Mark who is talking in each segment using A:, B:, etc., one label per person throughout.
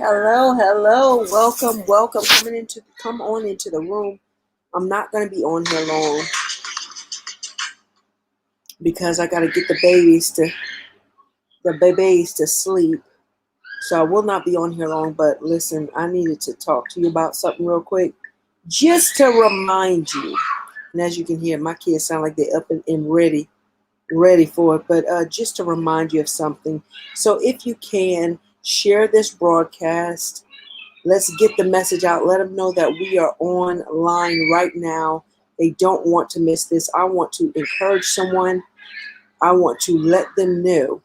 A: Hello, hello, welcome. Come on into the room. I'm not gonna be on here long because I gotta get the babies to sleep. So I will not be on here long. But listen, I needed to talk to you about something real quick, just to remind you. And as you can hear, my kids sound like they're up and ready for it. But just to remind you of something. So if you can share this broadcast. Let's get the message out. Let them know that we are online right now. They don't want to miss this. I want to encourage someone. I want to let them know.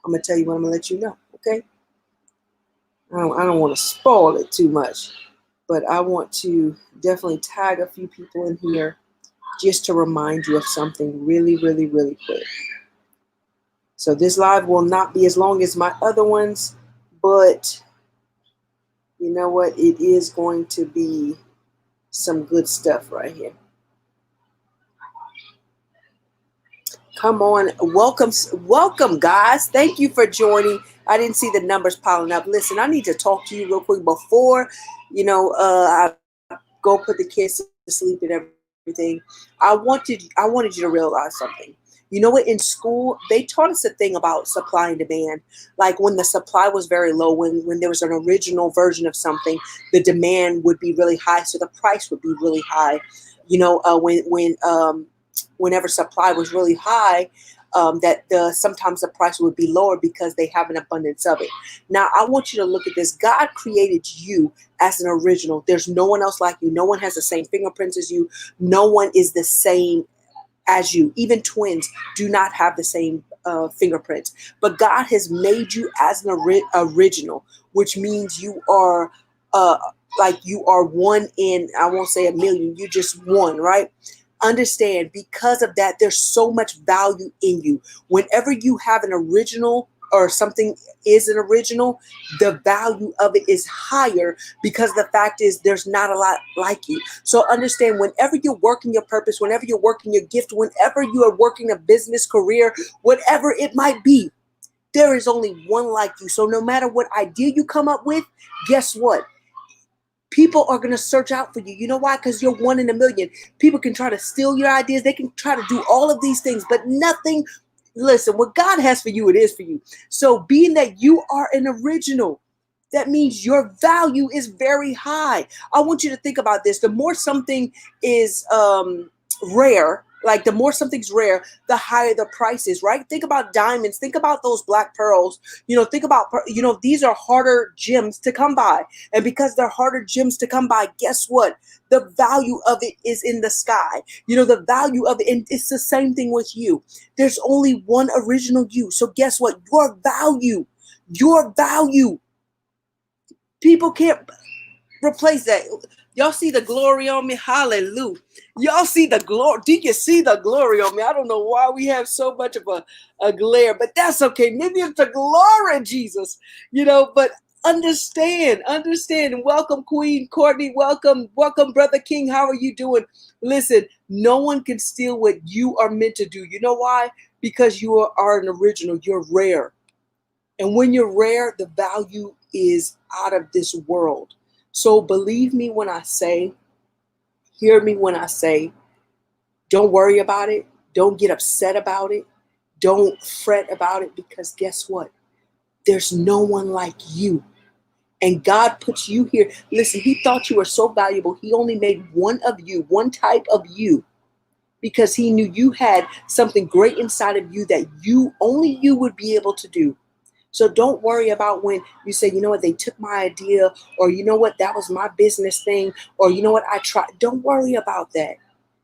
A: I'm going to tell you what I'm going to let you know, okay? I don't want to spoil it too much, but I want to definitely tag a few people in here just to remind you of something really, really, really quick. So this live will not be as long as my other ones, but you know what? It is going to be some good stuff right here. Come on, welcome, guys. Thank you for joining. I didn't see the numbers piling up. Listen, I need to talk to you real quick before, I go put the kids to sleep and everything. I wanted you to realize something. You know what? In school, they taught us a thing about supply and demand. Like when the supply was very low, when there was an original version of something, the demand would be really high, so the price would be really high. Whenever supply was really high, sometimes the price would be lower because they have an abundance of it. Now, I want you to look at this. God created you as an original. There's no one else like you. No one has the same fingerprints as you. No one is the same as you. Even twins do not have the same fingerprints. But God has made you as an original, which means you are you are one in, I won't say a million, you're just one, right? Understand, because of that, there's so much value in you. Whenever you have an original or something is an original, the value of it is higher because the fact is there's not a lot like you. So understand, whenever you're working your purpose, whenever you're working your gift, whenever you are working a business career, whatever it might be, there is only one like you. So no matter what idea you come up with, guess what? People are going to search out for you. You know why? Because you're one in a million. People can try to steal your ideas. They can try to do all of these things, but nothing. Listen, what God has for you, it is for you. So being that you are an original, that means your value is very high. I want you to think about this. The more something is rare, like the more something's rare, the higher the price is, right? Think about diamonds. Think about those black pearls. Think about, these are harder gems to come by. And because they're harder gems to come by, guess what? The value of it is in the sky. The value of it, and it's the same thing with you. There's only one original you. So guess what? Your value, people can't replace that. Y'all see the glory on me? Hallelujah. Y'all see the glory. Do you see the glory on me? I don't know why we have so much of a glare, but that's okay. Maybe it's the glory of Jesus, but understand. And welcome, Queen Courtney. Welcome, Brother King. How are you doing? Listen, no one can steal what you are meant to do. You know why? Because you are an original. You're rare. And when you're rare, the value is out of this world. So believe me when I say, hear me when I say, don't worry about it. Don't get upset about it. Don't fret about it, because guess what? There's no one like you. And God puts you here. Listen, he thought you were so valuable. He only made one of you, one type of you, because he knew you had something great inside of you that only you would be able to do. So don't worry about when you say, you know what, they took my idea, or you know what, that was my business thing, or you know what, I tried. Don't worry about that,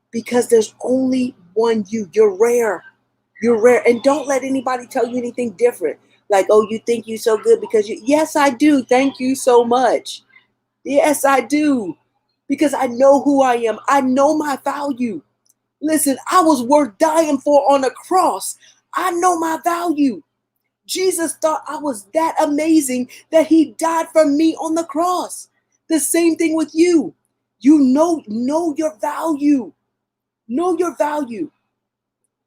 A: because there's only one you. You're rare. You're rare. And don't let anybody tell you anything different. Like, oh, you think you're so good because yes, I do. Thank you so much. Yes, I do. Because I know who I am. I know my value. Listen, I was worth dying for on a cross. I know my value. Jesus thought I was that amazing that he died for me on the cross. The same thing with you. Know your value. Know your value.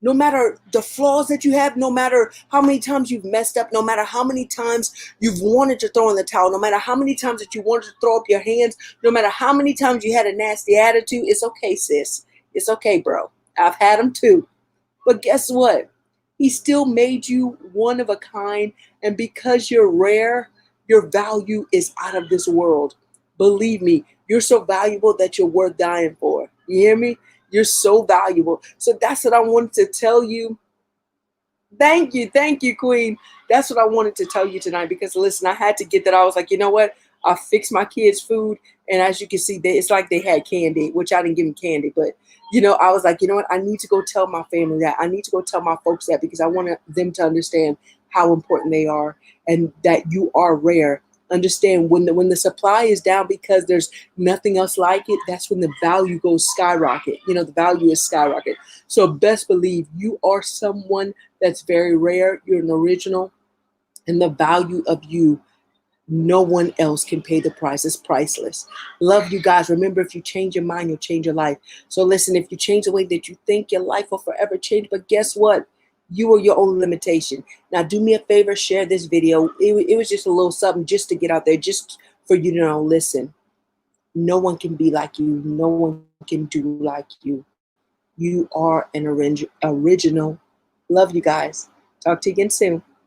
A: No matter the flaws that you have, no matter how many times you've messed up, no matter how many times you've wanted to throw in the towel, no matter how many times that you wanted to throw up your hands, no matter how many times you had a nasty attitude, it's okay, sis. It's okay, bro. I've had them too. But guess what? He still made you one of a kind. And because you're rare, your value is out of this world. Believe me, you're so valuable that you're worth dying for. You hear me? You're so valuable. So that's what I wanted to tell you. Thank you, Queen. That's what I wanted to tell you tonight because listen, I had to get that. I was like, you know what? I fixed my kids' food, and as you can see, it's like they had candy, which I didn't give them candy, but I was like, you know what? I need to go tell my family that. I need to go tell my folks that because I want them to understand how important they are and that you are rare. Understand when the supply is down because there's nothing else like it. That's when the value goes skyrocket. The value is skyrocket. So best believe you are someone that's very rare. You're an original, and the value of you, no one else can pay the price. It's priceless. Love you guys. Remember, if you change your mind, you'll change your life. So listen, if you change the way that you think, your life will forever change. But guess what? You are your own limitation. Now, do me a favor, share this video. It was just a little something just to get out there, just for you to know, listen, no one can be like you. No one can do like you. You are an original. Love you guys. Talk to you again soon.